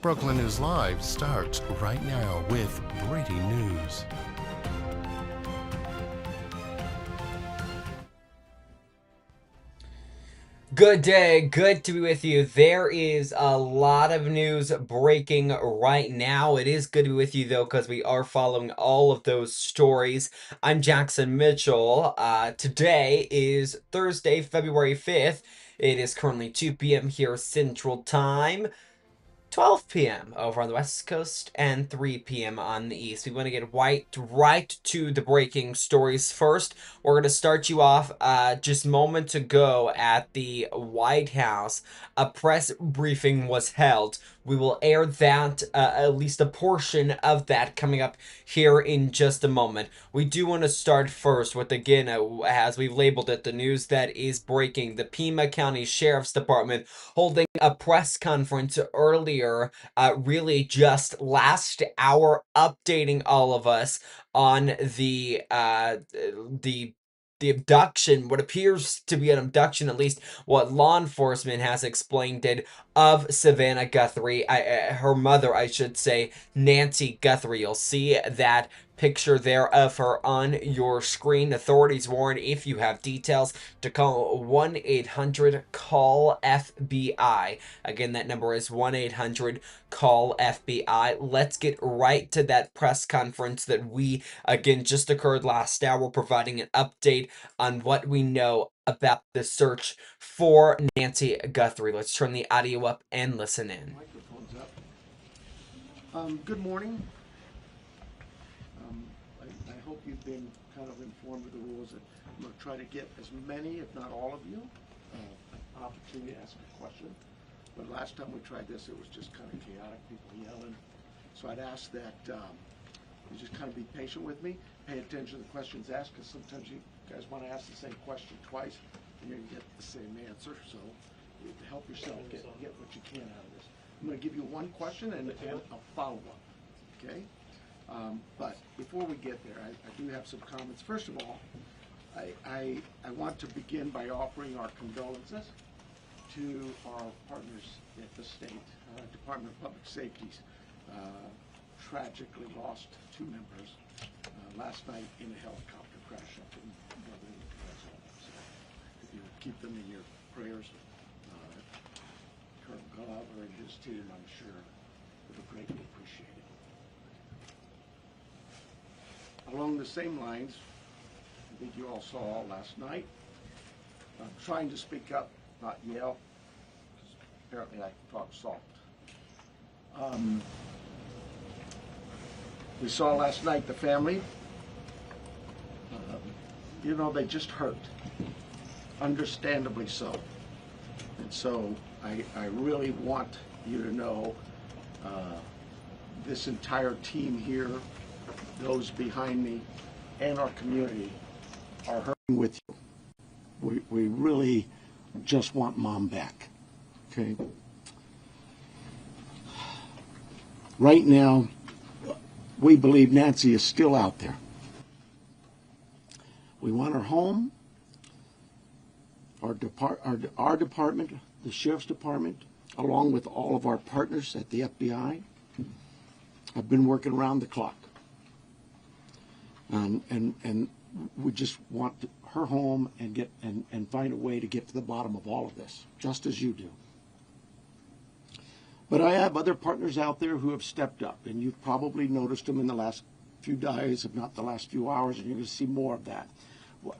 Brookland News Live starts right now with breaking news. Good day, good to be with you. There is a lot of news breaking right now. It is good to be with you though, because we are following all of those stories. I'm Jackson Mitchell. Today is Thursday, February 5th. It is currently 2 p.m. here Central Time. 12 p.m. over on the West Coast and 3 p.m. on the East. We want to get right to the breaking stories first. We're going to start you off just moments ago at the White House. A press briefing was held. We will air that, at least a portion of that, coming up here in just a moment. We do want to start first with, again, as we've labeled it, the news that is breaking. The Pima County Sheriff's Department holding a press conference earlier, really just last hour, updating all of us on the abduction, what appears to be an abduction, at least what law enforcement has explained it, of Savannah Guthrie, her mother, I should say, Nancy Guthrie. You'll see that picture there of her on your screen. Authorities warn, if you have details, to call 1-800-CALL-FBI. Again, that number is 1-800-CALL-FBI. Let's get right to that press conference that we, again, just occurred last hour, providing an update on what we know about the search for Nancy Guthrie. Let's turn the audio up and listen in. Microphone's up. Good morning. I hope you've been kind of informed of the rules. I'm going to try to get as many, if not all of you, an opportunity to ask a question. But last time we tried this, it was just kind of chaotic, people yelling. So I'd ask that you just kind of be patient with me, pay attention to the questions asked, because sometimes you guys want to ask the same question twice, and you're going to get the same answer. So you have to help yourself get what you can out of this. I'm going to give you one question and a follow-up, okay? But before we get there, I do have some comments. First of all, I want to begin by offering our condolences to our partners at the state Department of Public Safety's tragically lost two members last night in a helicopter crash up in Brookland, Arizona. So if you would keep them in your prayers, Colonel Glover and his team, I'm sure, would greatly appreciate it. Along the same lines, I think you all saw last night, I'm trying to speak up, not yell, because apparently I talk soft. We saw last night the family, they just hurt, understandably so. And so I really want you to know this entire team here, those behind me, and our community are hurting with you. We really just want Mom back, okay? Right now, we believe Nancy is still out there. We want her home. Our department, the Sheriff's Department, along with all of our partners at the FBI, have been working around the clock. And we just want her home and find a way to get to the bottom of all of this, just as you do. But I have other partners out there who have stepped up, and you've probably noticed them in the last few days, if not the last few hours, and you're going to see more of that.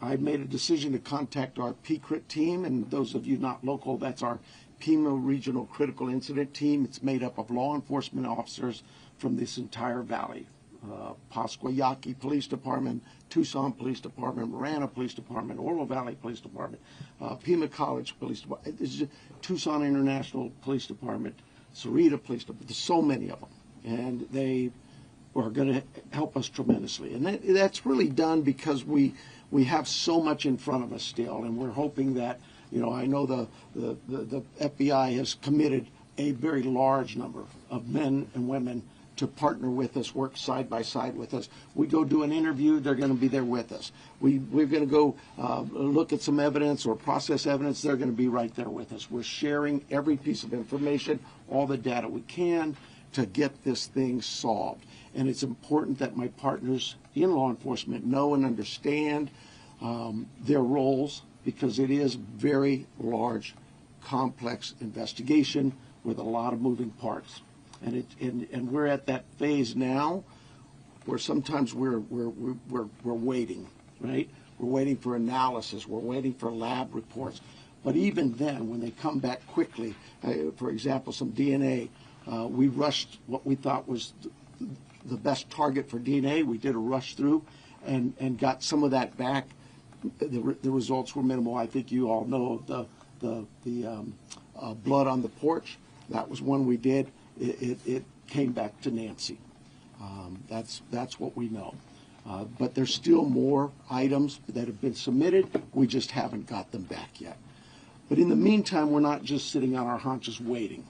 I made a decision to contact our PCRIT team, and those of you not local, that's our Pima Regional Critical Incident Team. It's made up of law enforcement officers from this entire valley. Pasquayaki Police Department, Tucson Police Department, Marana Police Department, Oro Valley Police Department, Pima College Police Department, Tucson International Police Department, Sarita Police Department. There's so many of them, and they are going to help us tremendously. And that's really done because we have so much in front of us still, and we're hoping that, I know the FBI has committed a very large number of men and women to partner with us, work side by side with us. We go do an interview, they're going to be there with us. We're going to go look at some evidence or process evidence, they're going to be right there with us. We're sharing every piece of information, all the data we can, to get this thing solved. And it's important that my partners in law enforcement know and understand their roles, because it is very large, complex investigation with a lot of moving parts. And we're at that phase now where sometimes we're waiting, right? We're waiting for analysis. We're waiting for lab reports. But even then, when they come back quickly, for example, some DNA, we rushed what we thought was the best target for DNA. We did a rush through and got some of that back. The results were minimal. I think you all know the blood on the porch. That was one we did. It came back to Nancy. That's what we know. But there's still more items that have been submitted. We just haven't got them back yet. But in the meantime, we're not just sitting on our haunches waiting.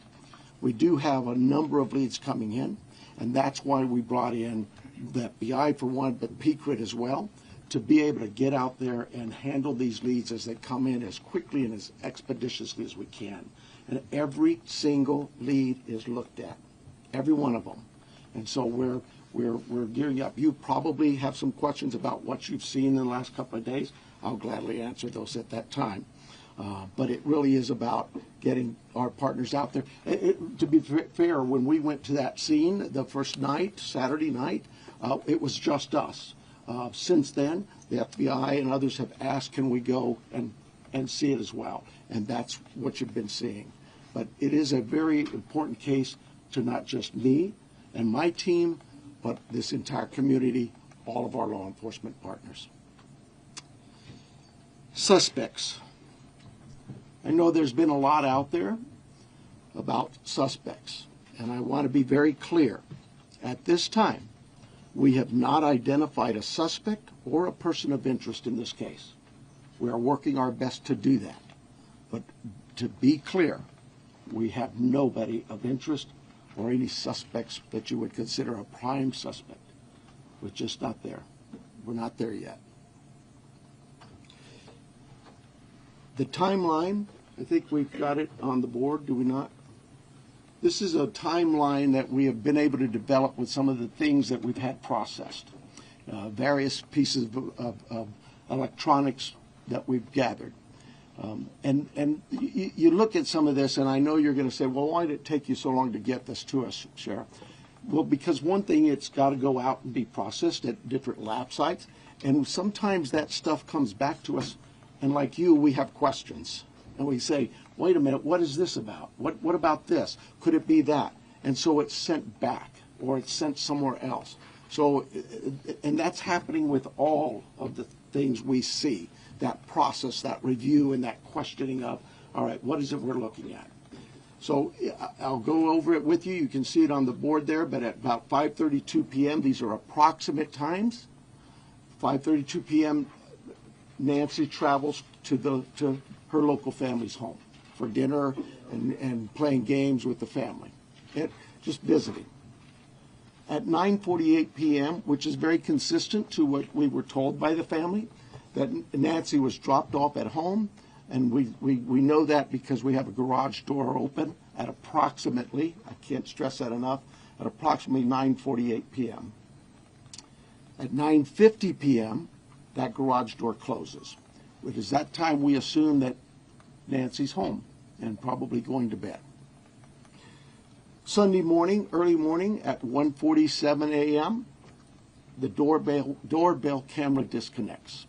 We do have a number of leads coming in, and that's why we brought in the FBI for one, but PCRIT as well, to be able to get out there and handle these leads as they come in as quickly and as expeditiously as we can. And every single lead is looked at, every one of them. And so we're gearing up. You probably have some questions about what you've seen in the last couple of days. I'll gladly answer those at that time. But it really is about getting our partners out there. To be fair, when we went to that scene the first night, Saturday night, it was just us. Since then, the FBI and others have asked, can we go and see it as well? And that's what you've been seeing. But it is a very important case to not just me and my team, but this entire community, all of our law enforcement partners. Suspects. I know there's been a lot out there about suspects, and I want to be very clear. At this time, we have not identified a suspect or a person of interest in this case. We are working our best to do that. But to be clear, we have nobody of interest or any suspects that you would consider a prime suspect. We're just not there. We're not there yet. The timeline, I think we've got it on the board, do we not? This is a timeline that we have been able to develop with some of the things that we've had processed. Various pieces of electronics that we've gathered. And you look at some of this, and I know you're going to say, well, why did it take you so long to get this to us, Sheriff? Well, because one thing, it's got to go out and be processed at different lab sites. And sometimes that stuff comes back to us, and like you, we have questions. And we say, wait a minute, what is this about? What about this? Could it be that? And so it's sent back, or it's sent somewhere else. So, and that's happening with all of the things we see, that process, that review, and that questioning of, all right, what is it we're looking at? So I'll go over it with you. You can see it on the board there, but at about 5:32 p.m., these are approximate times. 5:32 p.m., Nancy travels to her local family's home for dinner and playing games with the family, just visiting. At 9:48 p.m., which is very consistent to what we were told by the family, that Nancy was dropped off at home, and we know that because we have a garage door open at approximately, I can't stress that enough, at approximately 9:48 p.m. At 9:50 p.m., that garage door closes. It is that time we assume that Nancy's home and probably going to bed. Sunday morning, early morning at 1:47 a.m., the doorbell camera disconnects.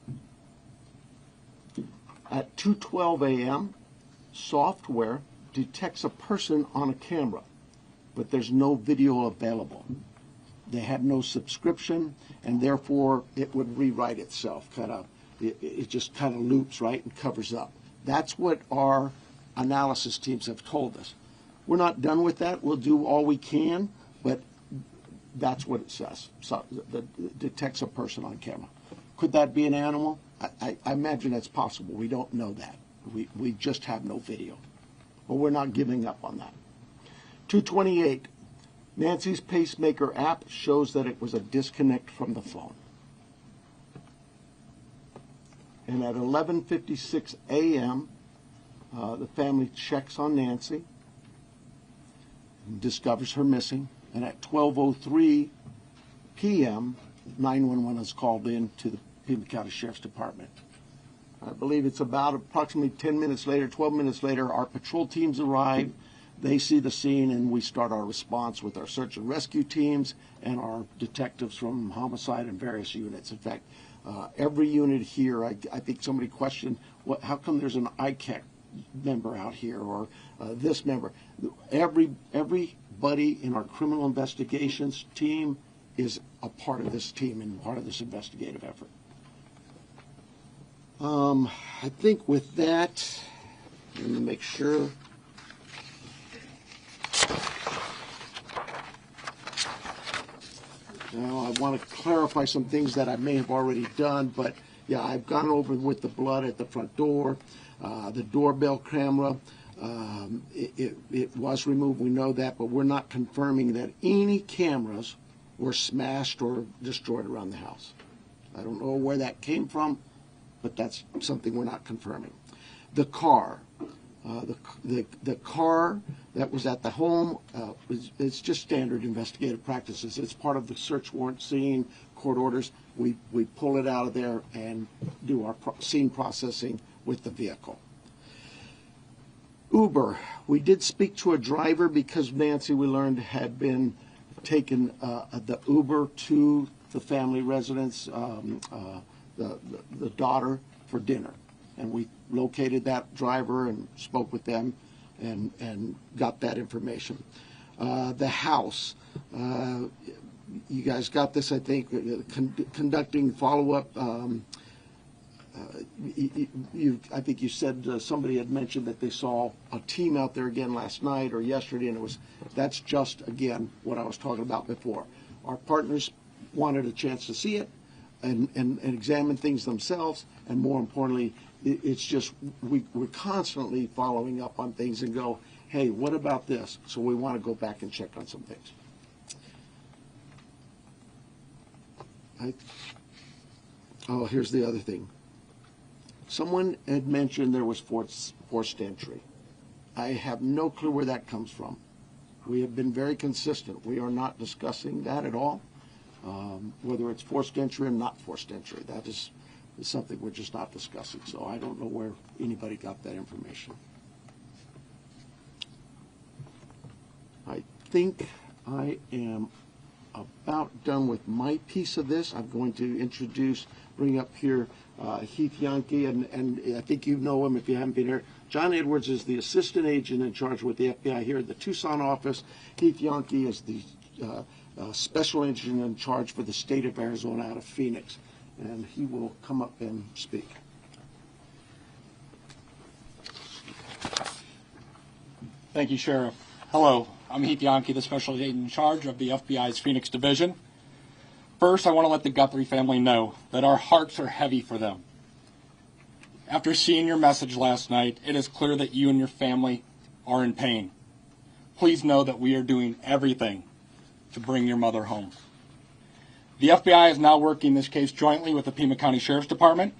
At 2:12 a.m., software detects a person on a camera, but there's no video available. They had no subscription, and therefore it would rewrite itself. It just kind of loops, right, and covers up. That's what our analysis teams have told us. We're not done with that. We'll do all we can, but that's what it says. So it detects a person on camera. Could that be an animal? I imagine that's possible. We don't know that. We just have no video. But we're not giving up on that. 2:28, Nancy's pacemaker app shows that it was a disconnect from the phone. And at 11:56 a.m., the family checks on Nancy and discovers her missing and at 12:03 p.m., 911 is called in to the Pima County Sheriff's Department. I believe it's about approximately 10 minutes later, 12 minutes later, our patrol teams arrive. They see the scene, and we start our response with our search and rescue teams and our detectives from homicide and various units. In fact, every unit here, I think somebody questioned, how come there's an ICAC member out here, or this member? Everybody in our criminal investigations team is a part of this team and part of this investigative effort. I think with that, let me make sure. Now, I want to clarify some things that I may have already done, but yeah, I've gone over with the blood at the front door, the doorbell camera. It was removed, we know that, but we're not confirming that any cameras were smashed or destroyed around the house. I don't know where that came from, but that's something we're not confirming. The car, the car that was at the home, it's just standard investigative practices. It's part of the search warrant scene, court orders. We pull it out of there and do our scene processing with the vehicle. Uber, we did speak to a driver because Nancy, we learned, had been taking the Uber to the family residence, the daughter, for dinner, and we located that driver and spoke with them and got that information. The house, you guys got this, I think, conducting follow-up. I think you said somebody had mentioned that they saw a team out there again last night or yesterday, and that's just, again, what I was talking about before. Our partners wanted a chance to see it and examine things themselves, and more importantly, it's just we're constantly following up on things and go, hey, what about this? So we want to go back and check on some things. Here's the other thing. Someone had mentioned there was forced entry. I have no clue where that comes from. We have been very consistent. We are not discussing that at all, whether it's forced entry or not forced entry. That is something we're just not discussing. So I don't know where anybody got that information. I think I am about done with my piece of this. I'm going to bring up here Heath Yankee, and I think you know him if you haven't been here. John Edwards is the assistant agent in charge with the FBI here at the Tucson office. Heath Yankee is the special agent in charge for the state of Arizona out of Phoenix, and he will come up and speak. Thank you, Sheriff. Hello, I'm Heath Yankee, the special agent in charge of the FBI's Phoenix Division. First, I want to let the Guthrie family know that our hearts are heavy for them. After seeing your message last night, it is clear that you and your family are in pain. Please know that we are doing everything to bring your mother home. The FBI is now working this case jointly with the Pima County Sheriff's Department,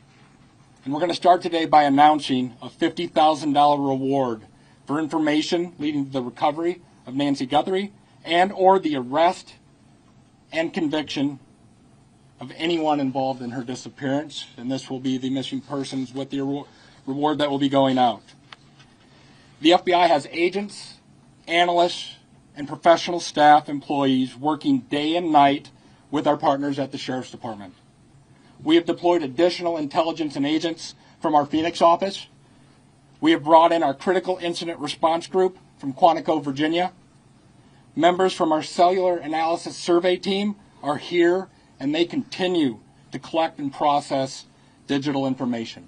and we're going to start today by announcing a $50,000 reward for information leading to the recovery of Nancy Guthrie and or the arrest and conviction of anyone involved in her disappearance, and this will be the missing persons with the reward that will be going out. The FBI has agents, analysts, and professional staff employees working day and night with our partners at the Sheriff's Department. We have deployed additional intelligence and agents from our Phoenix office. We have brought in our Critical Incident Response Group from Quantico, Virginia. Members from our Cellular Analysis Survey team are here, and they continue to collect and process digital information.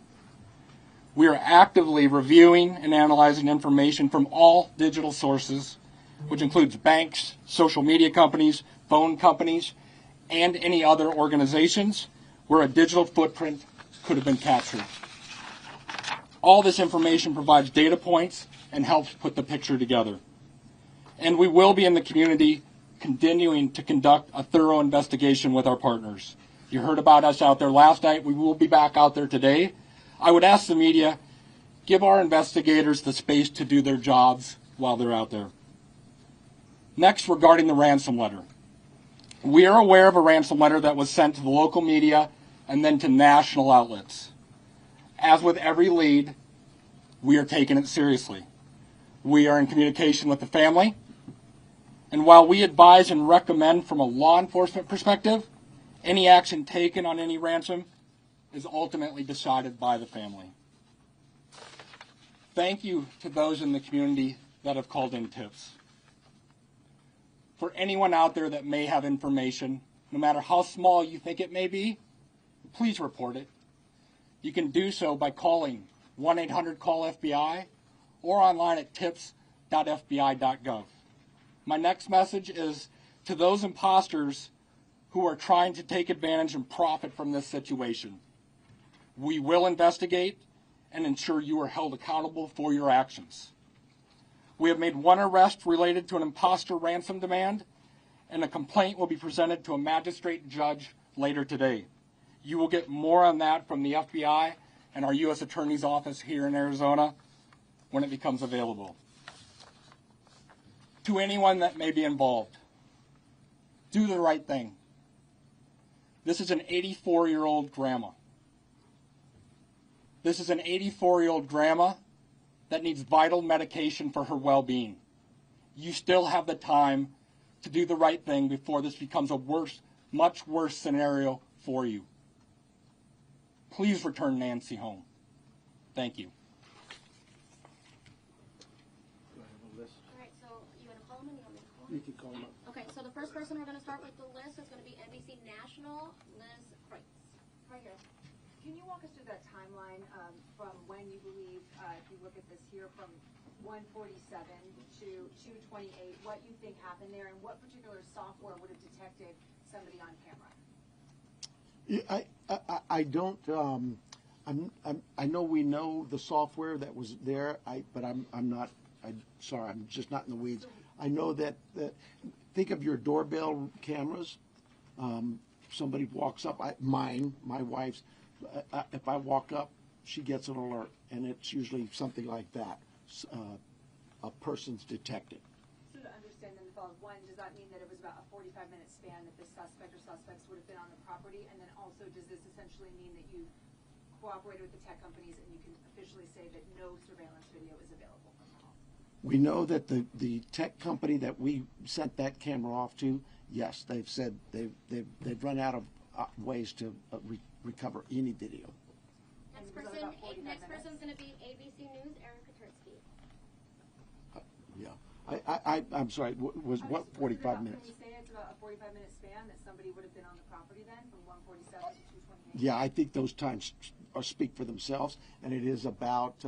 We are actively reviewing and analyzing information from all digital sources, which includes banks, social media companies, phone companies, and any other organizations where a digital footprint could have been captured. All this information provides data points and helps put the picture together. And we will be in the community continuing to conduct a thorough investigation with our partners. You heard about us out there last night. We will be back out there today. I would ask the media, give our investigators the space to do their jobs while they're out there. Next, regarding the ransom letter. We are aware of a ransom letter that was sent to the local media and then to national outlets. As with every lead, we are taking it seriously. We are in communication with the family, and while we advise and recommend from a law enforcement perspective, any action taken on any ransom is ultimately decided by the family. Thank you to those in the community that have called in tips. For anyone out there that may have information, no matter how small you think it may be, please report it. You can do so by calling 1-800-CALL-FBI or online at tips.fbi.gov. My next message is to those imposters who are trying to take advantage and profit from this situation. We will investigate and ensure you are held accountable for your actions. We have made one arrest related to an imposter ransom demand, and a complaint will be presented to a magistrate judge later today. You will get more on that from the FBI and our U.S. Attorney's Office here in Arizona when it becomes available. To anyone that may be involved, do the right thing. This is an 84-year-old grandma. This is an 84-year-old grandma that needs vital medication for her well-being. You still have the time to do the right thing before this becomes a much worse scenario for you. Please return Nancy home. Thank you. You can call them up. Okay, so the first person we're going to start with the list is going to be NBC National, Liz Kreitz. Right here. Can you walk us through that timeline from when you believe, if you look at this here, from 147 to 228, what you think happened there, and what particular software would have detected somebody on camera? Yeah, I don't. I know we know the software that was there. But I'm not. Sorry, I'm just not in the weeds. I know that think of your doorbell cameras. Somebody walks up. My wife's. If I walk up, she gets an alert, and it's usually something like that. A person's detected. So to understand then, one, does that mean that it was about a 45-minute span that the suspect or suspects would have been on the property? And then also, does this essentially mean that you cooperated with the tech companies and you can officially say that no surveillance video is available from the home? We know that the tech company that we sent that camera off to, yes, they've said they've run out of ways to recover any video. Next person's going to be ABC News, Aaron Katersky. Yeah, I'm sorry. Was what 45 minutes? Can we say it's about a 45-minute span that somebody would have been on the property then, from 147 to 228? Yeah, I think those times speak for themselves, and it is about,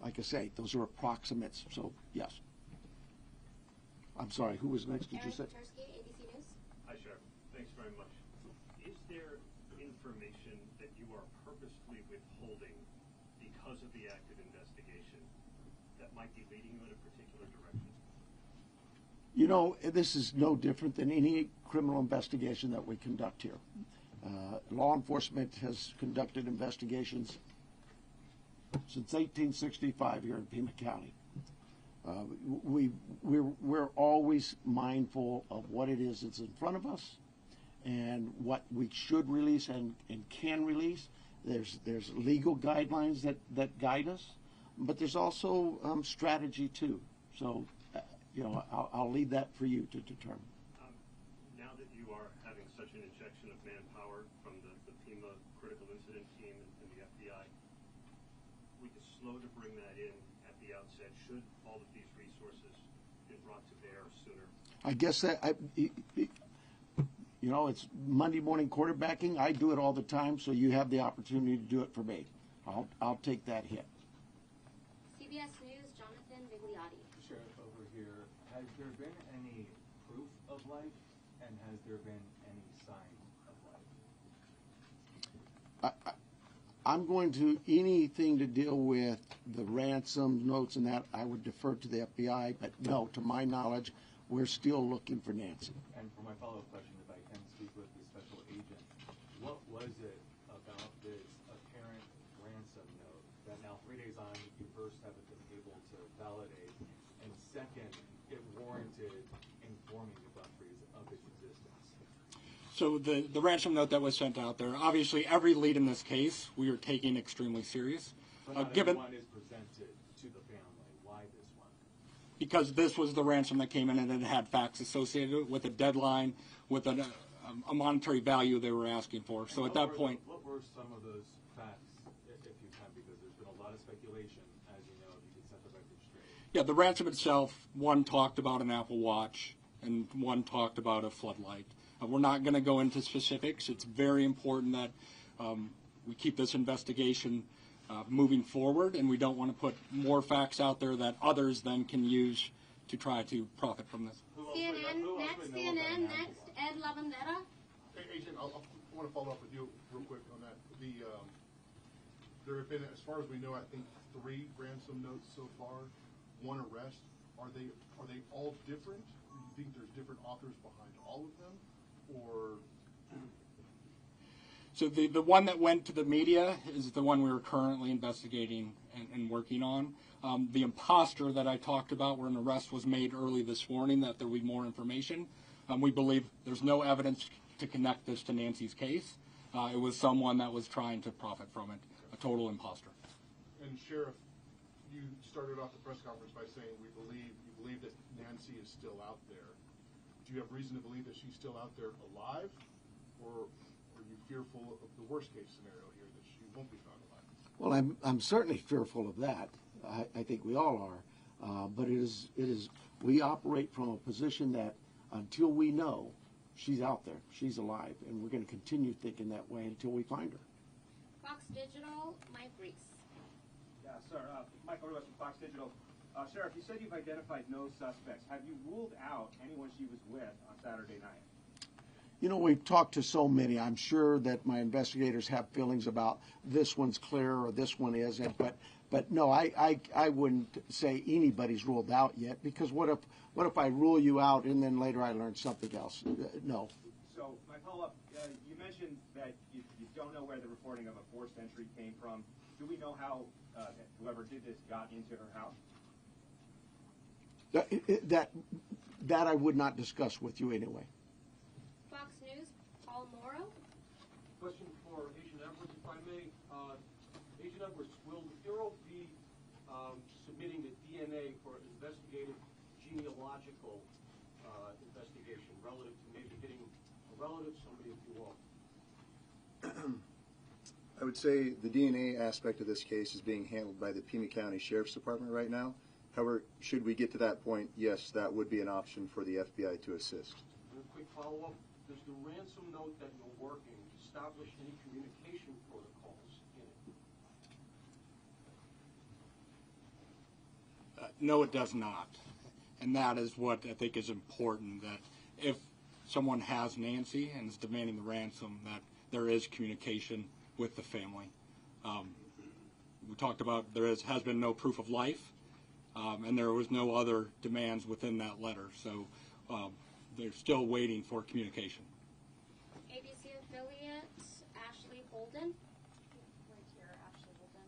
like I say, those are approximates. So yes. I'm sorry. Who was next? Did you say? Aaron Katersky, ABC News. Hi, Sheriff. Thanks very much. Is there information that you are purposefully withholding because of the active investigation that might be leading you in a particular direction? You know, this is no different than any criminal investigation that we conduct here. Law enforcement has conducted investigations since 1865 here in Pima County. We're always mindful of what it is that's in front of us and what we should release and can release. There's legal guidelines that guide us, but there's also strategy too. So, you know, I'll leave that for you to determine. Now that you are having such an injection of manpower from the Pima Critical Incident Team and the FBI, we could slow to bring that in at the outset. Should all of these resources be brought to bear sooner? I guess that you know, it's Monday morning quarterbacking. I do it all the time, so you have the opportunity to do it for me. I'll take that hit. CBS News, Jonathan Vigliotti. Sheriff, over here, has there been any proof of life, and has there been any sign of life? I'm going to, anything to deal with the ransom notes and that, I would defer to the FBI, but no, to my knowledge, we're still looking for Nancy. And for my follow-up question, if I can speak with the special agent, what was it about this apparent ransom note that now 3 days on you first haven't been able to validate, and second, it warranted So the ransom note that was sent out there, obviously every lead in this case we are taking extremely serious. But not Given everyone is presented to the family. Why this one? because this was the ransom that came in and it had facts associated with a deadline, with a monetary value they were asking for. So at that point, What were some of those facts, if you can, because there's been a lot of speculation, as you know, if you could set the record straight. yeah, the ransom itself, one talked about an Apple Watch and one talked about a floodlight. We're not going to go into specifics. It's very important that we keep this investigation moving forward, and we don't want to put more facts out there that others then can use to try to profit from this. CNN, next, CNN, next, Ed Lavandera. Hey, Agent, I want to follow up with you real quick on that. There have been, as far as we know, I think 3 ransom notes so far, 1 arrest. Are they all different? Do you think there's different authors behind all of them, or? So the one that went to the media is the one we are currently investigating and working on. The imposter that I talked about, where an arrest was made early this morning, that there will be more information. We believe there's no evidence to connect this to Nancy's case. It was someone that was trying to profit from it, a total imposter. And Sheriff, you started off the press conference by saying you believe that Nancy is still out there. Do you have reason to believe that she's still out there alive, or are you fearful of the worst case scenario here, that she won't be found alive? Well, I'm certainly fearful of that. I think we all are. But it is we operate from a position that until we know she's out there, she's alive, and we're going to continue thinking that way until we find her. Fox Digital, Mike Reese. Yeah, sir. Michael Ruiz from Fox Digital. Sheriff, you said you've identified no suspects. Have you ruled out anyone she was with on Saturday night? You know, we've talked to so many. I'm sure that my investigators have feelings about this one's clear or this one isn't. But no, I wouldn't say anybody's ruled out yet, because what if I rule you out and then later I learn something else? No. So my follow-up, you mentioned that you don't know where the reporting of a forced entry came from. Do we know how whoever did this got into her house? That I would not discuss with you anyway. Fox News, Paul Morrow. Question for Agent Edwards, if I may. Agent Edwards, will the Bureau be submitting the DNA for investigative genealogical investigation relative to maybe hitting a relative, somebody, if you will? I would say the DNA aspect of this case is being handled by the Pima County Sheriff's Department right now. However, should we get to that point, yes, that would be an option for the FBI to assist. And a quick follow-up, does the ransom note that you're working establish any communication protocols in it? No, it does not. And that is what I think is important, that if someone has Nancy and is demanding the ransom, that there is communication with the family. We talked about there has been no proof of life, and there was no other demands within that letter. So they're still waiting for communication. ABC affiliate, Ashley Holden. Right here, Ashley Holden.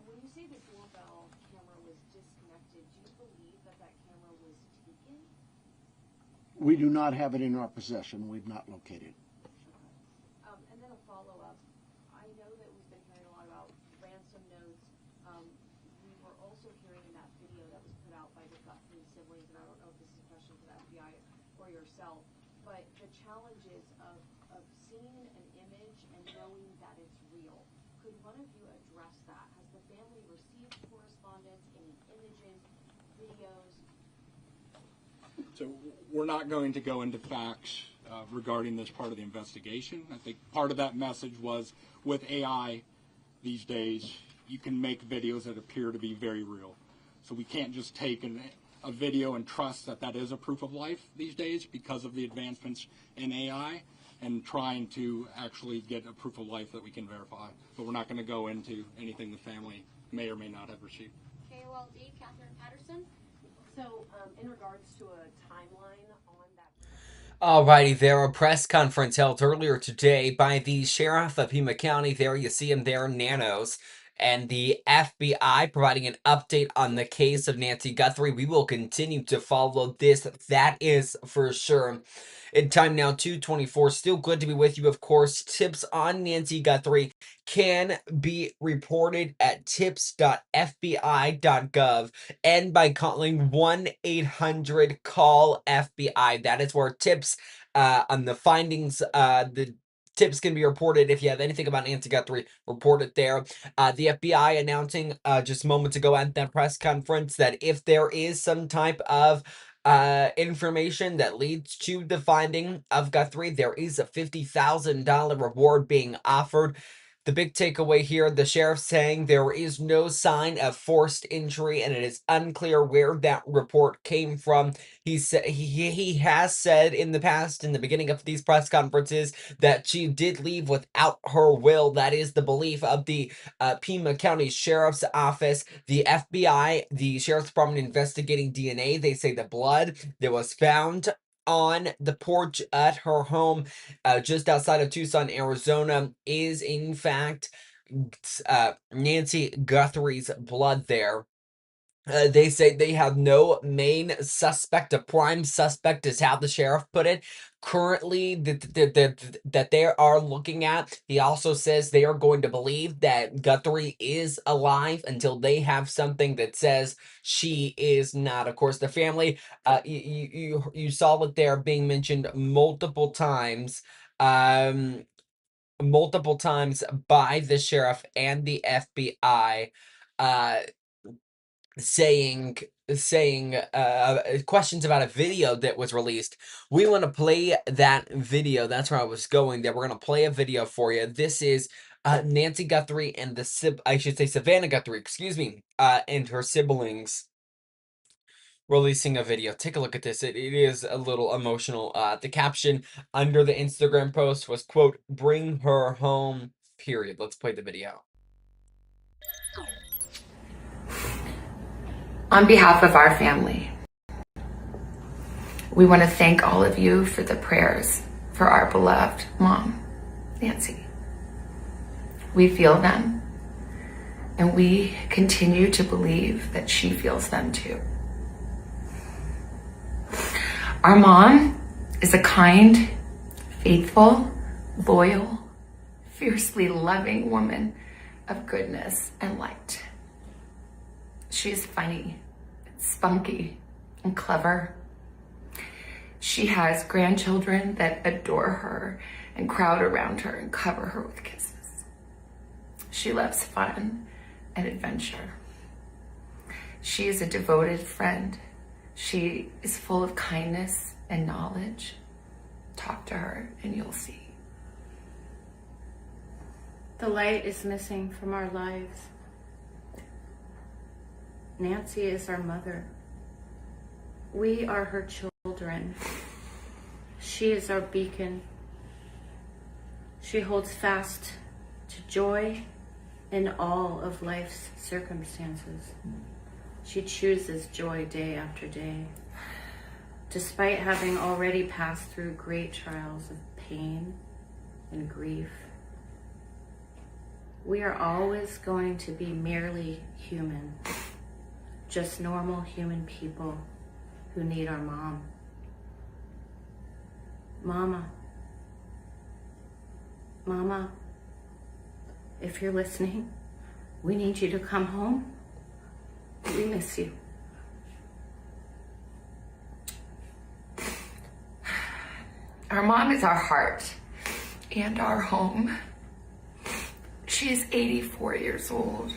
When you say the doorbell camera was disconnected, do you believe that camera was taken? We do not have it in our possession. We've not located. And then a follow-up. I know that we've been hearing a lot about ransom notes. We were also hearing in that video that was put out by the Guthrie siblings, and I don't know if this is a question for the FBI or yourself, but the challenges of seeing an image and knowing that it's real. Could one of you address that? Has the family received correspondence, any images, videos? So we're not going to go into facts regarding this part of the investigation. I think part of that message was, with AI these days, you can make videos that appear to be very real. So we can't just take a video and trust that that is a proof of life these days because of the advancements in AI and trying to actually get a proof of life that we can verify. But we're not going to go into anything the family may or may not have received. KOLD, Catherine Patterson. So, in regards to a timeline on that. Alrighty, there, a press conference held earlier today by the sheriff of Pima County. There you see him there, Nanos. and the FBI providing an update on the case of Nancy Guthrie. We will continue to follow this, that is for sure. In time now, 2:24. Still good to be with you, of course. Tips on Nancy Guthrie can be reported at tips.fbi.gov and by calling 1-800-CALL-FBI. That is where tips on the findings, the tips can be reported. If you have anything about Nancy Guthrie, report it there. The FBI announcing just moments ago at that press conference that if there is some type of information that leads to the finding of Guthrie, there is a $50,000 reward being offered. The big takeaway here, the sheriff saying there is no sign of forced injury and it is unclear where that report came from. He has said in the past, in the beginning of these press conferences, that she did leave without her will. That is the belief of the Pima County Sheriff's Office. The FBI, the Sheriff's Department investigating DNA. They say the blood that was found on the porch at her home just outside of Tucson, Arizona, is in fact Nancy Guthrie's blood there. They say they have no main suspect. A prime suspect is how the sheriff put it. Currently, that they are looking at. He also says they are going to believe that Guthrie is alive until they have something that says she is not. Of course, the family, you saw that they're being mentioned multiple times. Multiple times by the sheriff and the FBI. Saying questions about a video that was released. We want to play that video. That's where I was going there. We're going to play a video for you. This is Nancy Guthrie and I should say Savannah Guthrie, excuse me, and her siblings releasing a video. Take a look at this. It is a little emotional. The caption under the Instagram post was, quote, "Bring her home," period. Let's play the video. On behalf of our family, we want to thank all of you for the prayers for our beloved mom, Nancy. We feel them, and we continue to believe that she feels them too. Our mom is a kind, faithful, loyal, fiercely loving woman of goodness and light. She is funny, spunky, and clever. She has grandchildren that adore her and crowd around her and cover her with kisses. She loves fun and adventure. She is a devoted friend. She is full of kindness and knowledge. Talk to her and you'll see. The light is missing from our lives. Nancy is our mother. We are her children. She is our beacon. She holds fast to joy in all of life's circumstances. She chooses joy day after day. Despite having already passed through great trials of pain and grief, we are always going to be merely human. Just normal human people who need our mom. Mama, if you're listening, we need you to come home. We miss you. Our mom is our heart and our home. She is 84 years old.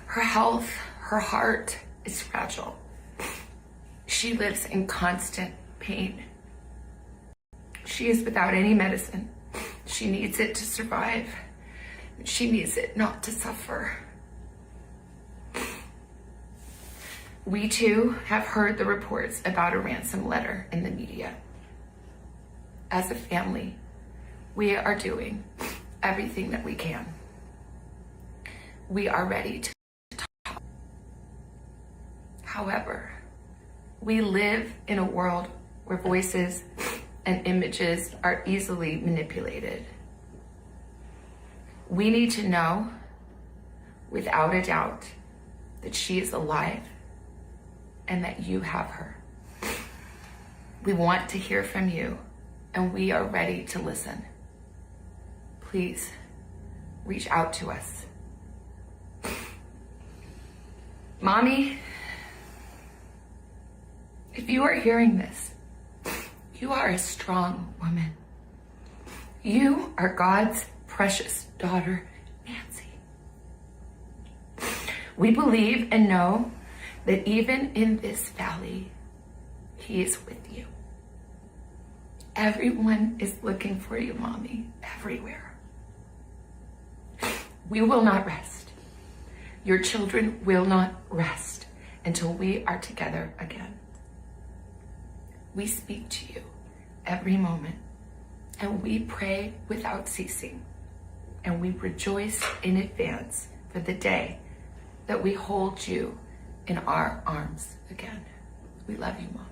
Her health, her heart is fragile. She lives in constant pain. She is without any medicine. She needs it to survive. She needs it not to suffer. We too have heard the reports about a ransom letter in the media. As a family, we are doing everything that we can. We are ready to talk. However, we live in a world where voices and images are easily manipulated. We need to know without a doubt that she is alive and that you have her. We want to hear from you, and we are ready to listen. Please reach out to us. Mommy, if you are hearing this, you are a strong woman. You are God's precious daughter, Nancy. We believe and know that even in this valley, He is with you. Everyone is looking for you, Mommy, everywhere. We will not rest. Your children will not rest until we are together again. We speak to you every moment, and we pray without ceasing, and we rejoice in advance for the day that we hold you in our arms again. We love you, Mom.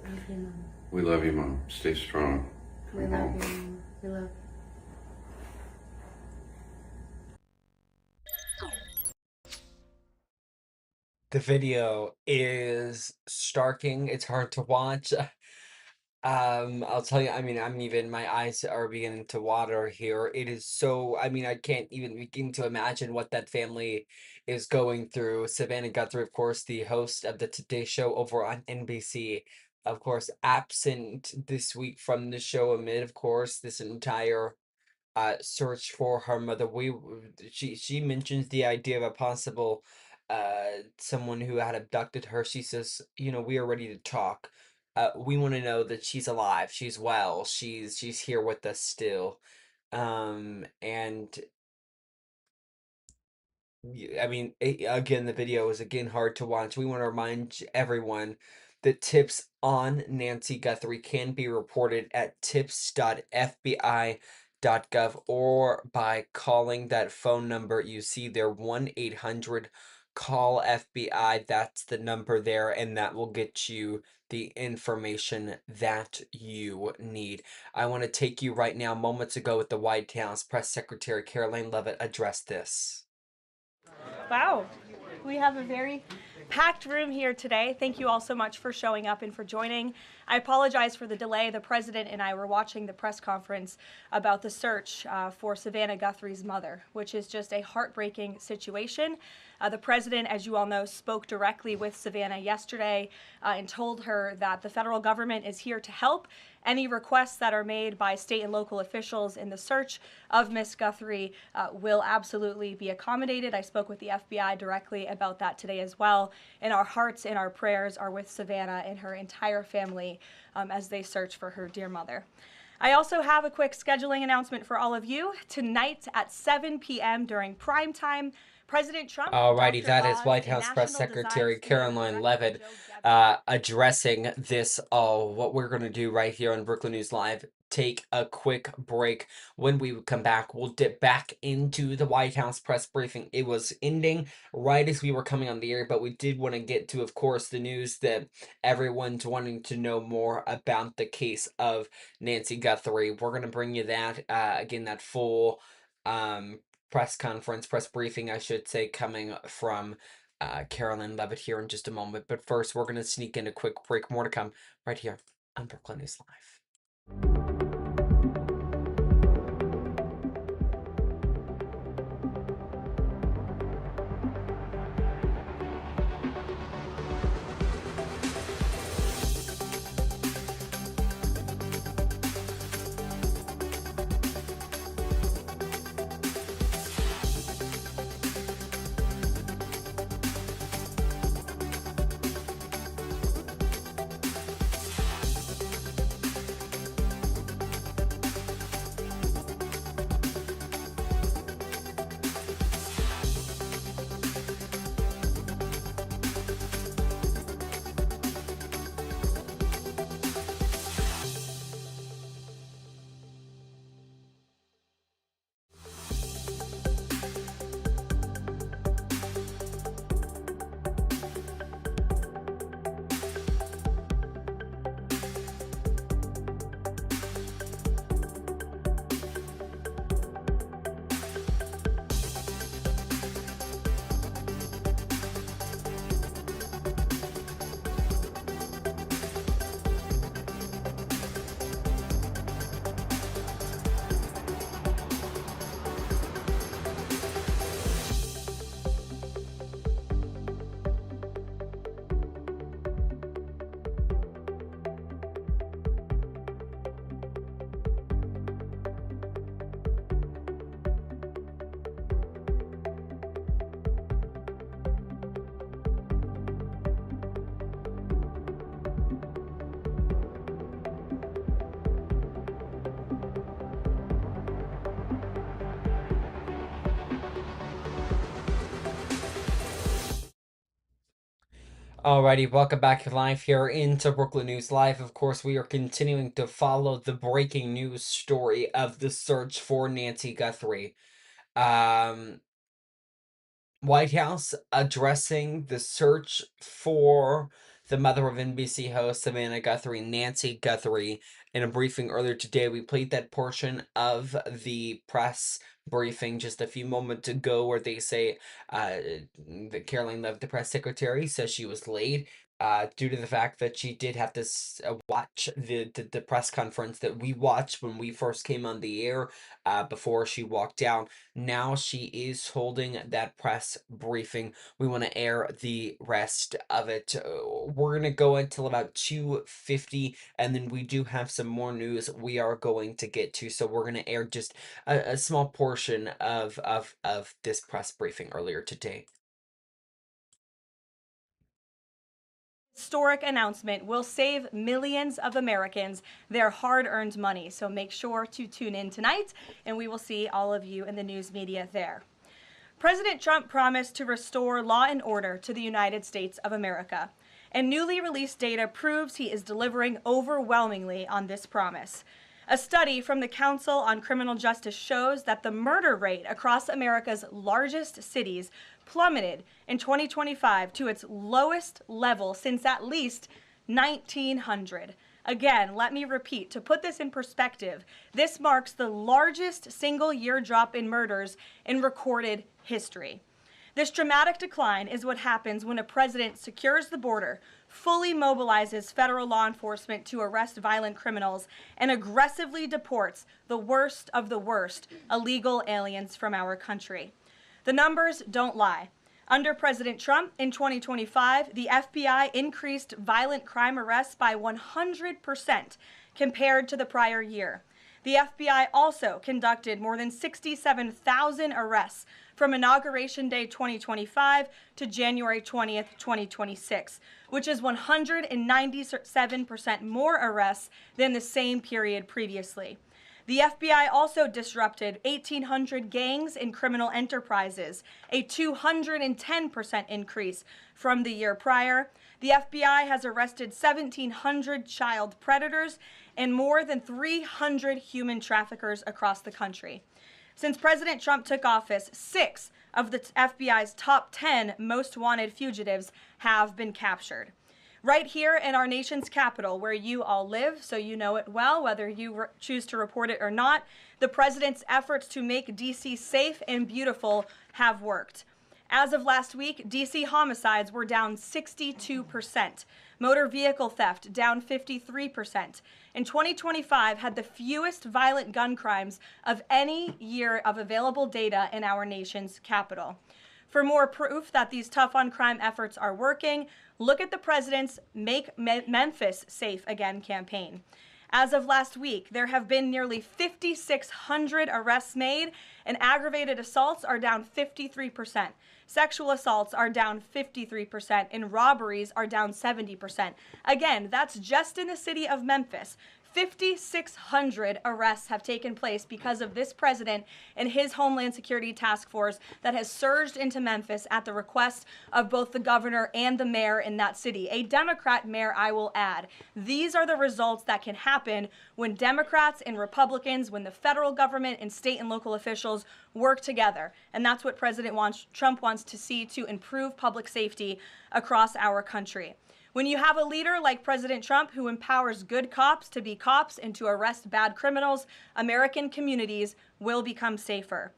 Love you, Mom. We love you, Mom. Stay strong. We love you, Mom. We love you. The video is starking. It's hard to watch. I'll tell you, I mean, my eyes are beginning to water here. It is so, I mean, I can't even begin to imagine what that family is going through. Savannah Guthrie, of course, the host of the Today Show over on NBC, of course, absent this week from the show amid, of course, this entire search for her mother. She mentions the idea of a possible someone who had abducted her. She says, you know, we are ready to talk. We want to know that she's alive, she's well, she's here with us still. And I mean, again, the video is again hard to watch. We want to remind everyone that tips on Nancy Guthrie can be reported at tips.fbi.gov or by calling that phone number you see there, 1-800-CALL-FBI. That's the number there, and that will get you the information that you need. I want to take you right now, moments ago, with the White House Press Secretary Caroline Leavitt addressed this. Wow, we have a very packed room here today. Thank you all so much for showing up and for joining. I apologize for the delay. The president and I were watching the press conference about the search for Savannah Guthrie's mother, which is just a heartbreaking situation. The president, as you all know, spoke directly with Savannah yesterday and told her that the federal government is here to help. Any requests that are made by state and local officials in the search of Miss Guthrie will absolutely be accommodated. I spoke with the FBI directly about that today as well. And our hearts and our prayers are with Savannah and her entire family as they search for her dear mother. I also have a quick scheduling announcement for all of you. Tonight at 7 p.m. during prime time, President Trump. Alrighty, that is White House Press Secretary Caroline Leavitt addressing this. What we're going to do right here on Brookland News Live, take a quick break. When we come back, we'll dip back into the White House press briefing. It was ending right as we were coming on the air, but we did want to get to, of course, the news that everyone's wanting to know more about the case of Nancy Guthrie. We're going to bring you that, again, that full press briefing, I should say, coming from Caroline Leavitt here in just a moment. But first, we're going to sneak in a quick break. More to come right here on Brookland News Live. Alrighty, welcome back live here into Brooklyn News Live. Of course, we are continuing to follow the breaking news story of the search for Nancy Guthrie. White House addressing the search for the mother of NBC host Savannah Guthrie, Nancy Guthrie. In a briefing earlier today, we played that portion of the press briefing just a few moments ago where they say that Caroline Leavitt, the press secretary, says she was late due to the fact that she did have to watch the press conference that we watched when we first came on the air before she walked down. Now she is holding that press briefing. We want to air the rest of it. We're going to go until about 2:50, and then we do have some more news we are going to get to. So we're going to air just a small portion of this press briefing earlier today. Historic announcement will save millions of Americans their hard-earned money. So make sure to tune in tonight, and we will see all of you in the news media there. President Trump promised to restore law and order to the United States of America, and newly released data proves he is delivering overwhelmingly on this promise. A study from the Council on Criminal Justice shows that the murder rate across America's largest cities plummeted in 2025 to its lowest level since at least 1900. Again, let me repeat, to put this in perspective, this marks the largest single-year drop in murders in recorded history. This dramatic decline is what happens when a president secures the border, fully mobilizes federal law enforcement to arrest violent criminals, and aggressively deports the worst of the worst illegal aliens from our country. The numbers don't lie. Under President Trump in 2025, the FBI increased violent crime arrests by 100% compared to the prior year. The FBI also conducted more than 67,000 arrests from Inauguration Day 2025 to January 20th, 2026, which is 197% more arrests than the same period previously. The FBI also disrupted 1,800 gangs and criminal enterprises, a 210% increase from the year prior. The FBI has arrested 1,700 child predators and more than 300 human traffickers across the country. Since President Trump took office, 6 of the FBI's top 10 most wanted fugitives have been captured. Right here in our nation's capital, where you all live, so you know it well, whether you choose to report it or not, the president's efforts to make D.C. safe and beautiful have worked. As of last week, D.C. homicides were down 62%, motor vehicle theft down 53%, and 2025 had the fewest violent gun crimes of any year of available data in our nation's capital. For more proof that these tough-on-crime efforts are working, look at the president's Make Memphis Safe Again campaign. As of last week, there have been nearly 5,600 arrests made, and aggravated assaults are down 53%. Sexual assaults are down 53%, and robberies are down 70%. Again, that's just in the city of Memphis. 5,600 arrests have taken place because of this president and his Homeland Security Task Force that has surged into Memphis at the request of both the governor and the mayor in that city. A Democrat mayor, I will add. These are the results that can happen when Democrats and Republicans, when the federal government and state and local officials work together. And that's what Trump wants to see to improve public safety across our country. When you have a leader like President Trump who empowers good cops to be cops and to arrest bad criminals, American communities will become safer.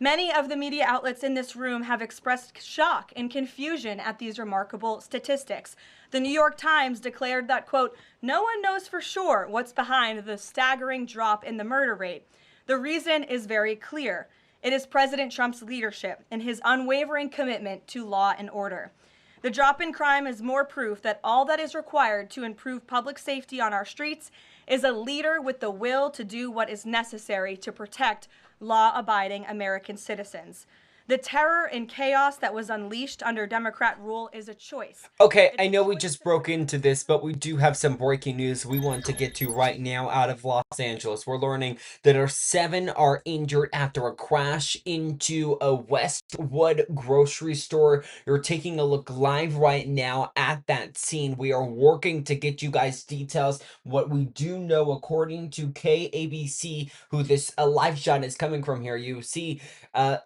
Many of the media outlets in this room have expressed shock and confusion at these remarkable statistics. The New York Times declared that, quote, "No one knows for sure what's behind the staggering drop in the murder rate. The reason is very clear. It is President Trump's leadership and his unwavering commitment to law and order. The drop in crime is more proof that all that is required to improve public safety on our streets is a leader with the will to do what is necessary to protect law-abiding American citizens. The terror and chaos that was unleashed under Democrat rule is a choice. Okay, I know we just broke into this, but we do have some breaking news we want to get to right now out of Los Angeles. We're learning that 7 are injured after a crash into a Westwood grocery store. You're taking a look live right now at that scene. We are working to get you guys details. What we do know, according to KABC, who this live shot is coming from here, you see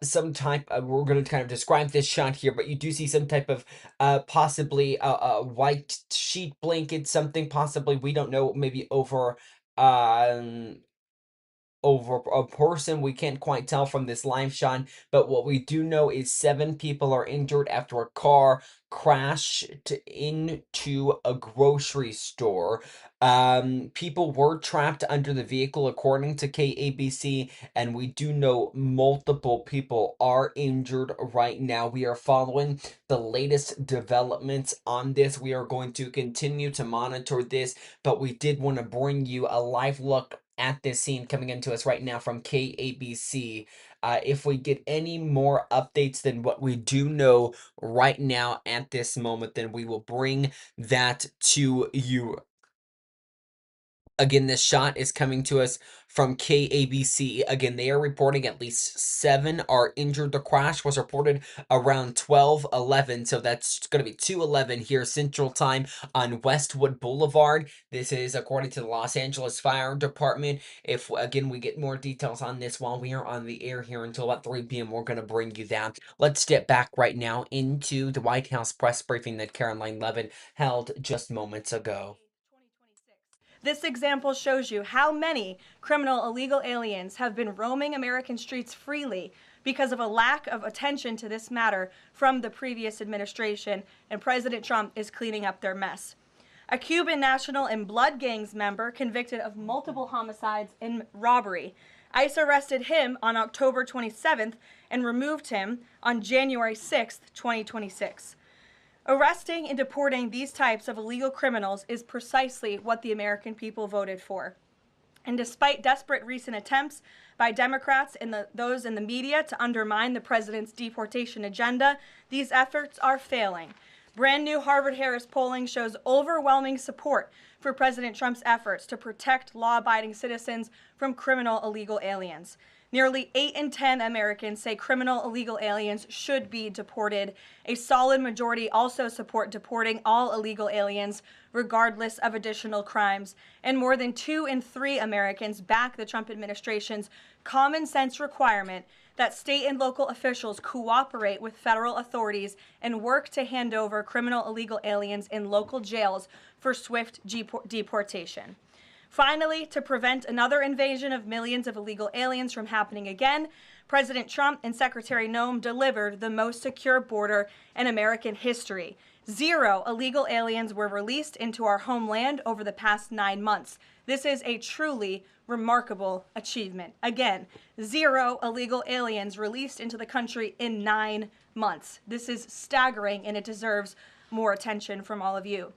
some type of, we're going to kind of describe this shot here, but you do see some type of possibly a white sheet blanket, something possibly, we don't know, maybe over a person. We can't quite tell from this live shot, but what we do know is 7 people are injured after a car crashed into a grocery store. People were trapped under the vehicle according to KABC, and we do know multiple people are injured right now. We are following the latest developments on this. We are going to continue to monitor this, but we did want to bring you a live look at this scene coming into us right now from KABC. If we get any more updates than what we do know right now at this moment, then we will bring that to you. Again, this shot is coming to us from KABC. Again, they are reporting at least 7 are injured. The crash was reported around 12:11, so that's going to be 2:11 here Central Time on Westwood Boulevard. This is according to the Los Angeles Fire Department. If, again, we get more details on this while we are on the air here until about 3 p.m., we're going to bring you that. Let's step back right now into the White House press briefing that Caroline Levin held just moments ago. This example shows you how many criminal illegal aliens have been roaming American streets freely because of a lack of attention to this matter from the previous administration, and President Trump is cleaning up their mess. A Cuban national and blood gangs member convicted of multiple homicides and robbery. ICE arrested him on October 27th and removed him on January 6th, 2026. Arresting and deporting these types of illegal criminals is precisely what the American people voted for. And despite desperate recent attempts by Democrats and those in the media to undermine the president's deportation agenda, these efforts are failing. Brand new Harvard-Harris polling shows overwhelming support for President Trump's efforts to protect law-abiding citizens from criminal illegal aliens. Nearly 8 in 10 Americans say criminal illegal aliens should be deported. A solid majority also support deporting all illegal aliens, regardless of additional crimes. And more than 2 in 3 Americans back the Trump administration's common sense requirement that state and local officials cooperate with federal authorities and work to hand over criminal illegal aliens in local jails for swift deportation. Finally, to prevent another invasion of millions of illegal aliens from happening again, President Trump and Secretary Noem delivered the most secure border in American history. 0 illegal aliens were released into our homeland over the past 9 months. This is a truly remarkable achievement. Again, 0 illegal aliens released into the country in 9 months. This is staggering, and it deserves more attention from all of you.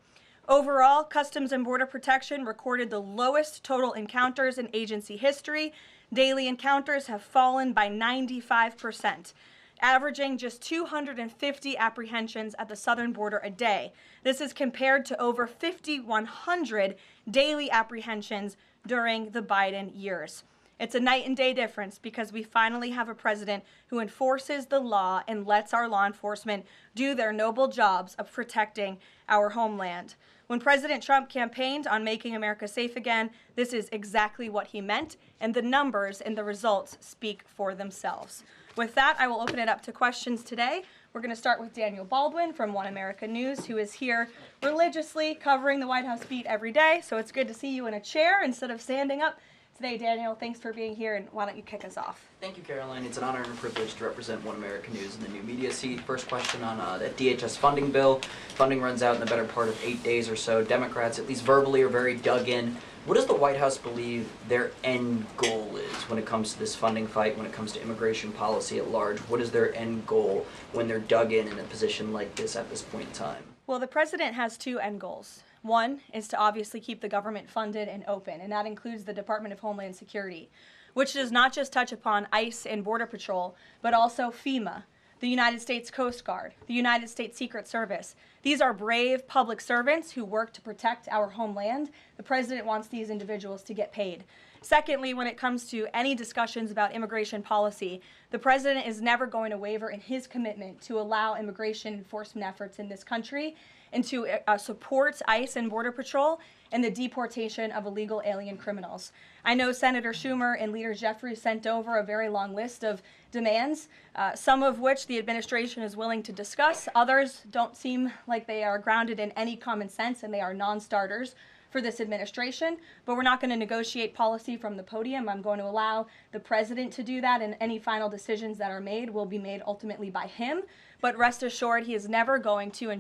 Overall, Customs and Border Protection recorded the lowest total encounters in agency history. Daily encounters have fallen by 95%, averaging just 250 apprehensions at the southern border a day. This is compared to over 5,100 daily apprehensions during the Biden years. It's a night and day difference because we finally have a president who enforces the law and lets our law enforcement do their noble jobs of protecting our homeland. When President Trump campaigned on making America safe again, this is exactly what he meant, and the numbers and the results speak for themselves. With that, I will open it up to questions today. We're going to start with Daniel Baldwin from One America News, who is here religiously covering the White House beat every day, so it's good to see you in a chair instead of standing up today. Daniel, thanks for being here, and why don't you kick us off? Thank you, Caroline. It's an honor and a privilege to represent One America News in the new media seat. First question on that DHS funding bill. Funding runs out in the better part of 8 days or so. Democrats, at least verbally, are very dug in. What does the White House believe their end goal is when it comes to this funding fight, when it comes to immigration policy at large? What is their end goal when they're dug in a position like this at this point in time? Well, the president has 2 end goals. One is to obviously keep the government funded and open, and that includes the Department of Homeland Security, which does not just touch upon ICE and Border Patrol, but also FEMA, the United States Coast Guard, the United States Secret Service. These are brave public servants who work to protect our homeland. The president wants these individuals to get paid. Secondly, when it comes to any discussions about immigration policy, the president is never going to waver in his commitment to allow immigration enforcement efforts in this country and to support ICE and Border Patrol and the deportation of illegal alien criminals. I know Senator Schumer and Leader Jeffries sent over a very long list of demands, some of which the administration is willing to discuss. Others don't seem like they are grounded in any common sense, and they are non-starters for this administration, but we're not going to negotiate policy from the podium. I'm going to allow the president to do that, and any final decisions that are made will be made ultimately by him. But rest assured, he is never going to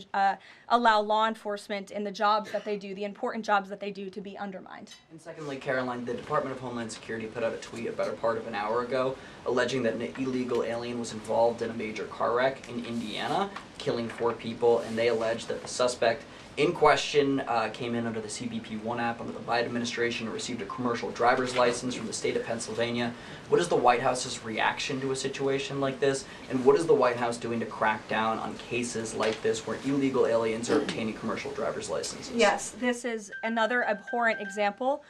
allow law enforcement in the jobs that they do, the important jobs that they do, to be undermined. And secondly, Caroline, the Department of Homeland Security put out a tweet a better part of an hour ago alleging that an illegal alien was involved in a major car wreck in Indiana, killing 4 people, and they allege that the suspect in question came in under the CBP-1 app under the Biden administration and received a commercial driver's license from the state of Pennsylvania. What is the White House's reaction to a situation like this? And what is the White House doing to crack down on cases like this where illegal aliens are obtaining commercial driver's licenses? Yes, this is another abhorrent example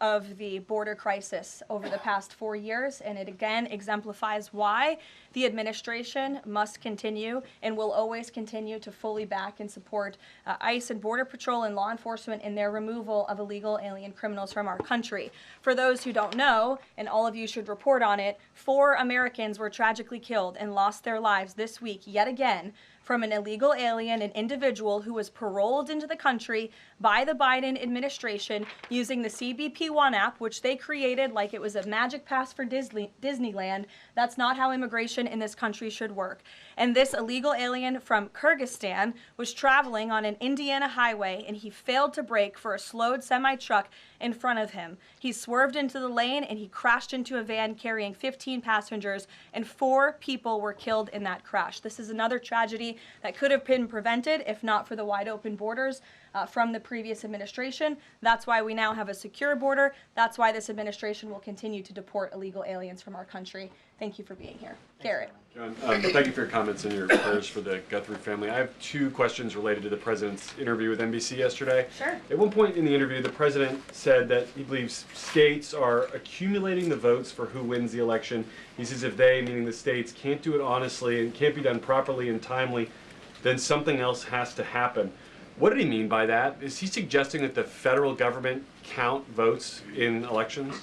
of the border crisis over the past 4 years, and it again exemplifies why the administration must continue and will always continue to fully back and support ICE and Border Patrol and law enforcement in their removal of illegal alien criminals from our country. For those who don't know, and all of you should report on it, 4 Americans were tragically killed and lost their lives this week yet again from an illegal alien, an individual who was paroled into the country by the Biden administration using the CBP-1 app, which they created like it was a magic pass for Disneyland. That's not how immigration in this country should work. And this illegal alien from Kyrgyzstan was traveling on an Indiana highway, and he failed to brake for a slowed semi-truck in front of him. He swerved into the lane, and he crashed into a van carrying 15 passengers, and 4 people were killed in that crash. This is another tragedy that could have been prevented if not for the wide open borders from the previous administration. That's why we now have a secure border. That's why this administration will continue to deport illegal aliens from our country. Thank you for being here. Garrett. John, thank you for your comments and your prayers for the Guthrie family. I have 2 questions related to the president's interview with NBC yesterday. Sure. At one point in the interview, the president said that he believes states are accumulating the votes for who wins the election. He says if they, meaning the states, can't do it honestly and can't be done properly and timely, then something else has to happen. What did he mean by that? Is he suggesting that the federal government count votes in elections?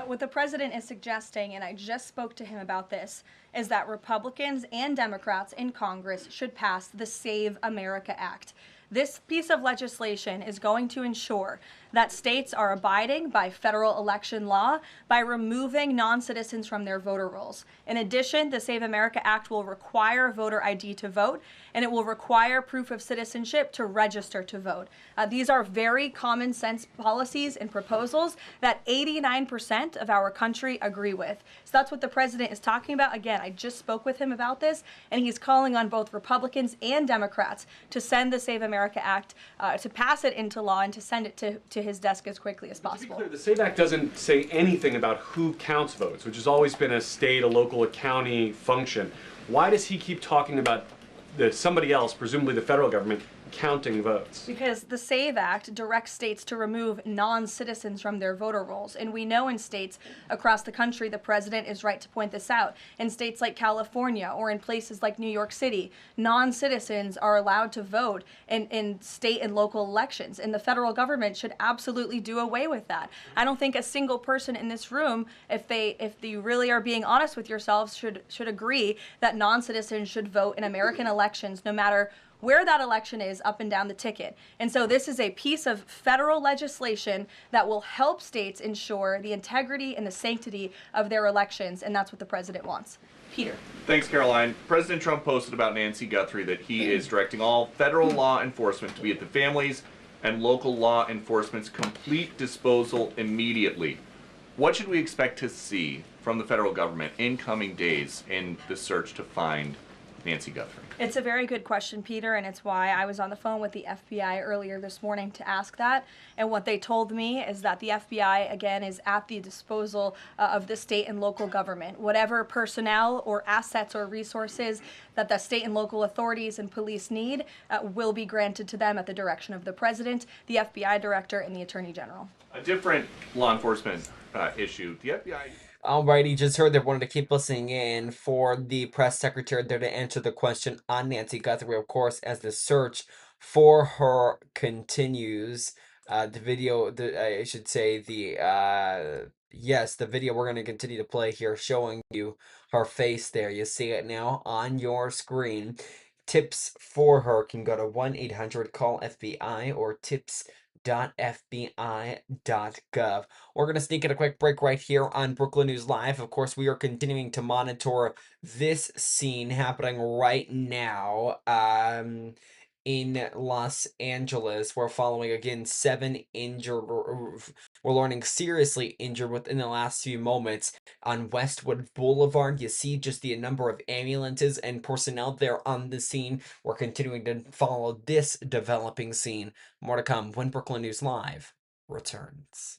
What the president is suggesting, and I just spoke to him about this, is that Republicans and Democrats in Congress should pass the Save America Act. This piece of legislation is going to ensure that states are abiding by federal election law by removing non-citizens from their voter rolls. In addition, the Save America Act will require voter ID to vote, and it will require proof of citizenship to register to vote. These are very common sense policies and proposals that 89% of our country agree with. So that's what the president is talking about. Again, I just spoke with him about this, and he's calling on both Republicans and Democrats to send the Save America Act, to pass it into law and to send it to his desk as quickly as possible. To be clear, the SAVE Act doesn't say anything about who counts votes, which has always been a state, a local, a county function. Why does he keep talking about somebody else, presumably the federal government, counting votes? Because the SAVE Act directs states to remove non-citizens from their voter rolls. And we know in states across the country, the president is right to point this out, in states like California or in places like New York City, non-citizens are allowed to vote in state and local elections. And the federal government should absolutely do away with that. I don't think a single person in this room, if you really are being honest with yourselves, should agree that non-citizens should vote in American elections, no matter where that election is up and down the ticket. And so this is a piece of federal legislation that will help states ensure the integrity and the sanctity of their elections, and that's what the president wants. Peter. Thanks, Caroline. President Trump posted about Nancy Guthrie that he is directing all federal law enforcement to be at the families and local law enforcement's complete disposal immediately. What should we expect to see from the federal government in coming days in the search to find Nancy Guthrie? It's a very good question, Peter, and it's why I was on the phone with the FBI earlier this morning to ask that. And what they told me is that the FBI, again, is at the disposal of the state and local government. Whatever personnel or assets or resources that the state and local authorities and police need will be granted to them at the direction of the president, the FBI director, and the attorney general. A different law enforcement issue. The FBI. Alrighty, just heard that wanted to keep listening in for the press secretary there to answer the question on Nancy Guthrie, of course, as the search for her continues. The video, I should say, yes, the video we're going to continue to play here showing you her face there. You see it now on your screen. Tips for her can go to 1-800-CALL-FBI or tips.fbi.gov. We're going to sneak in a quick break right here on Brookland News Live. Of course, we are continuing to monitor this scene happening right now in Los Angeles. We're following, again, 7 injured, we're learning seriously injured within the last few moments on Westwood Boulevard. You see just the number of ambulances and personnel there on the scene. We're continuing to follow this developing scene. More to come when Brookland News Live returns.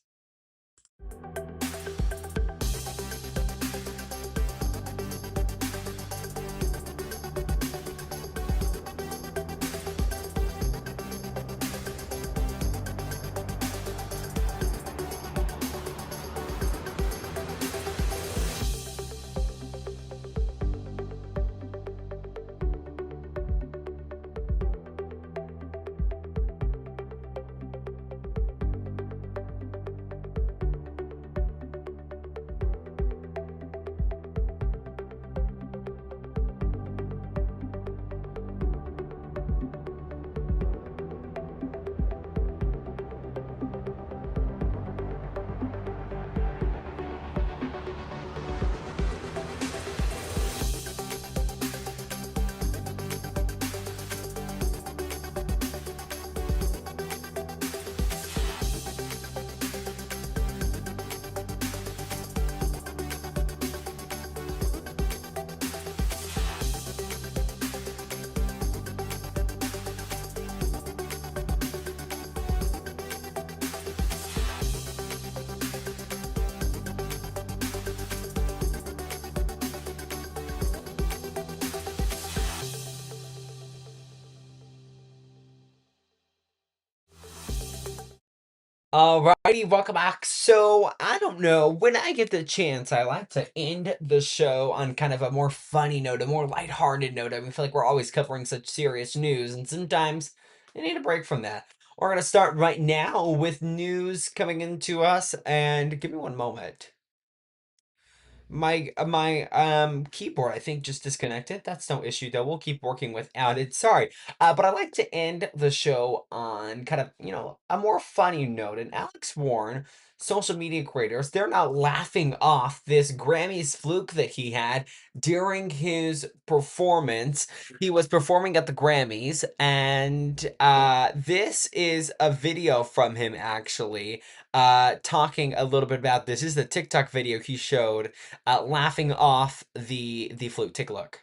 Alrighty, welcome back. So, I don't know, when I get the chance, I like to end the show on kind of a more funny note, a more lighthearted note. I feel like we're always covering such serious news, and sometimes I need a break from that. We're going to start right now with news coming into us, and give me one moment. My keyboard, I think, just disconnected. That's no issue, though. We'll keep working without it. Sorry. But I like to end the show on kind of, a more funny note. And Alex Warren, social media creators, they're now laughing off this Grammys fluke that he had during his performance. He was performing at the Grammys, and this is a video from him, actually, talking a little bit about this. This is the TikTok video he showed, laughing off the flute. Take a look.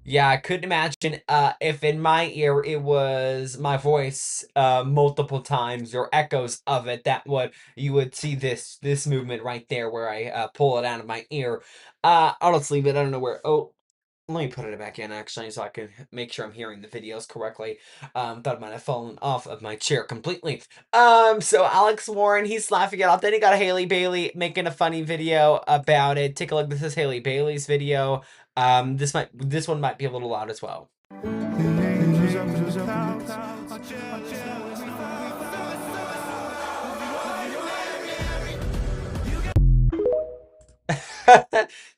Yeah, I couldn't imagine if in my ear it was my voice multiple times or echoes of it. You would see this movement right there where I pull it out of my ear. I'll just leave it. I don't know where. Oh, let me put it back in, actually, so I can make sure I'm hearing the videos correctly. Thought I might have fallen off of my chair completely. So Alex Warren, he's laughing it off. Then he got Haley Bailey making a funny video about it. Take a look. This is Haley Bailey's video. This one might be a little loud as well.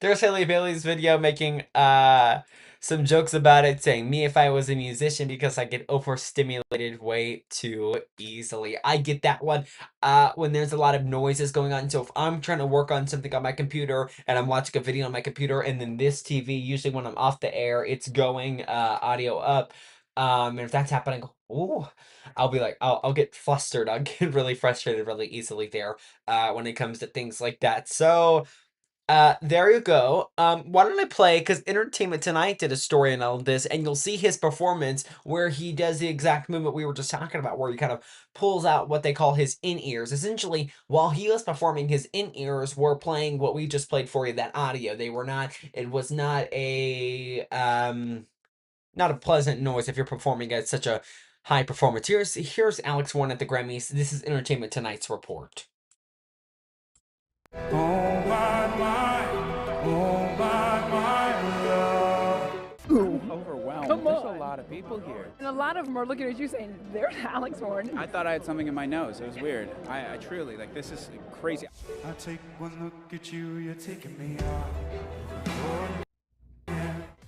There's Haley Bailey's video making some jokes about it, saying me if I was a musician because I get overstimulated way too easily. I get that one. When there's a lot of noises going on. So if I'm trying to work on something on my computer and I'm watching a video on my computer, and then this TV, usually when I'm off the air, it's going audio up. And if that's happening, ooh, I'll be like, I'll get flustered. I'll get really frustrated really easily there when it comes to things like that. So there you go. Why don't I play, because Entertainment Tonight did a story on all of this, and you'll see his performance where he does the exact movement we were just talking about, where he kind of pulls out what they call his in-ears. Essentially, while he was performing, his in-ears were playing what we just played for you, that audio. They were not, it was not a pleasant noise if you're performing at such a high performance. Here's Alex Warren at the Grammys. This is Entertainment Tonight's report. Overwhelmed. Come There's on. a lot of people here. And a lot of them are looking at you saying, there's Alex Warren. I thought I had something in my nose. It was weird. I truly, like, this is crazy. I take one look at you, you're taking me out.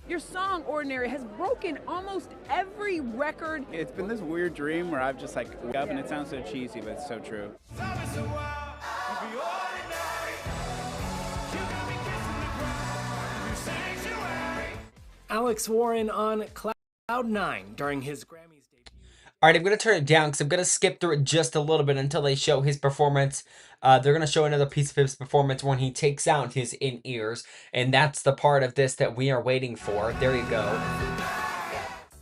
Your song, Ordinary, has broken almost every record. It's been this weird dream where I've just, like, woke up and it sounds so cheesy, but it's so true. Alex Warren on Cloud 9 during his Grammys debut. All right, I'm going to turn it down because I'm going to skip through it just a little bit until they show his performance. They're going to show another piece of his performance when he takes out his in-ears, and that's the part of this that we are waiting for. There you go.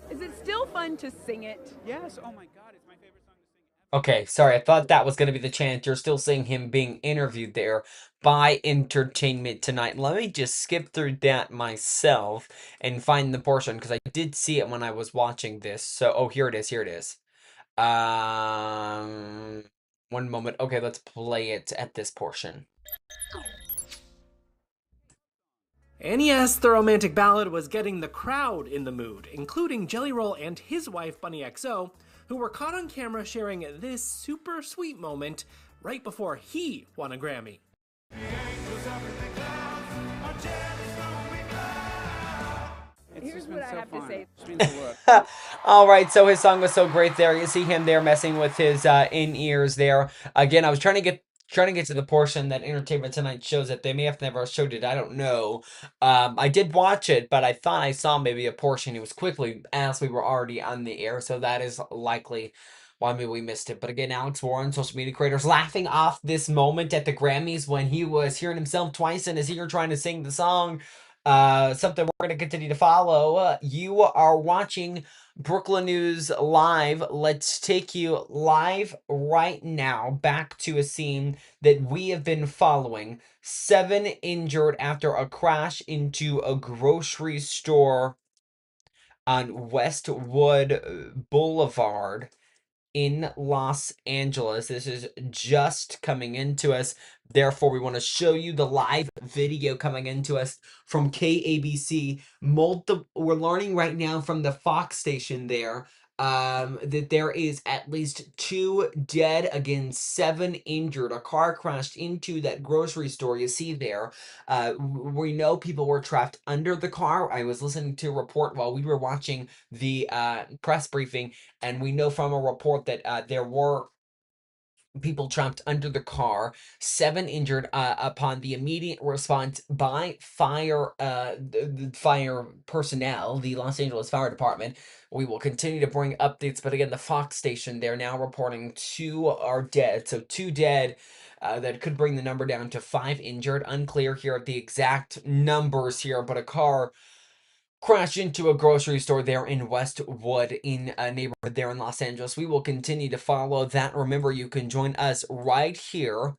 Is it still fun to sing it? Yes, oh my God, it's my favorite song to sing. Okay, sorry, I thought that was going to be the chant. You're still seeing him being interviewed there by Entertainment Tonight. Let me just skip through that myself and find the portion, because I did see it when I was watching this. So, oh, here it is, here it is. One moment. Okay, let's play it at this portion. And yes, the romantic ballad was getting the crowd in the mood, including Jelly Roll and his wife, Bunny XO, who were caught on camera sharing this super sweet moment right before he won a Grammy. Here's what I have to say. All right, so his song was so great there. You see him there messing with his in-ears there. Again, I was trying to get to the portion that Entertainment Tonight shows it. They may have never showed it. I don't know. I did watch it, but I thought I saw maybe a portion. It was quickly as we were already on the air, so that is likely why maybe we missed it. But again, Alex Warren, social media creators, laughing off this moment at the Grammys when he was hearing himself twice in his ear trying to sing the song. Something we're going to continue to follow. You are watching Brookland News Live. Let's take you live right now back to a scene that we have been following. 7 injured after a crash into a grocery store on Westwood Boulevard in Los Angeles. This is just coming into us. Therefore, we want to show you the live video coming into us from KABC. We're learning right now from the Fox station there that there is at least 2 dead, again 7 injured. A car crashed into that grocery store you see there. We know people were trapped under the car. I was listening to a report while we were watching the press briefing, and we know from a report that there were people trapped under the car, 7 injured upon the immediate response by the fire personnel, the Los Angeles Fire Department. We will continue to bring updates, but again, the Fox station, they're now reporting 2 are dead. So 2 dead. That could bring the number down to 5 injured. Unclear here at the exact numbers here, but a car crashed into a grocery store there in Westwood, in a neighborhood there in Los Angeles. We will continue to follow that. Remember, you can join us right here.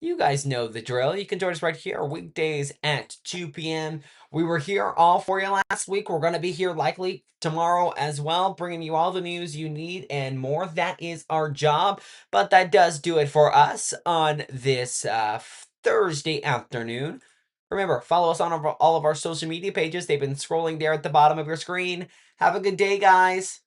You guys know the drill. You can join us right here weekdays at 2 p.m. We were here all for you last week. We're going to be here likely tomorrow as well, bringing you all the news you need and more. That is our job, but that does do it for us on this Thursday afternoon. Remember, follow us on all of our social media pages. They've been scrolling there at the bottom of your screen. Have a good day, guys.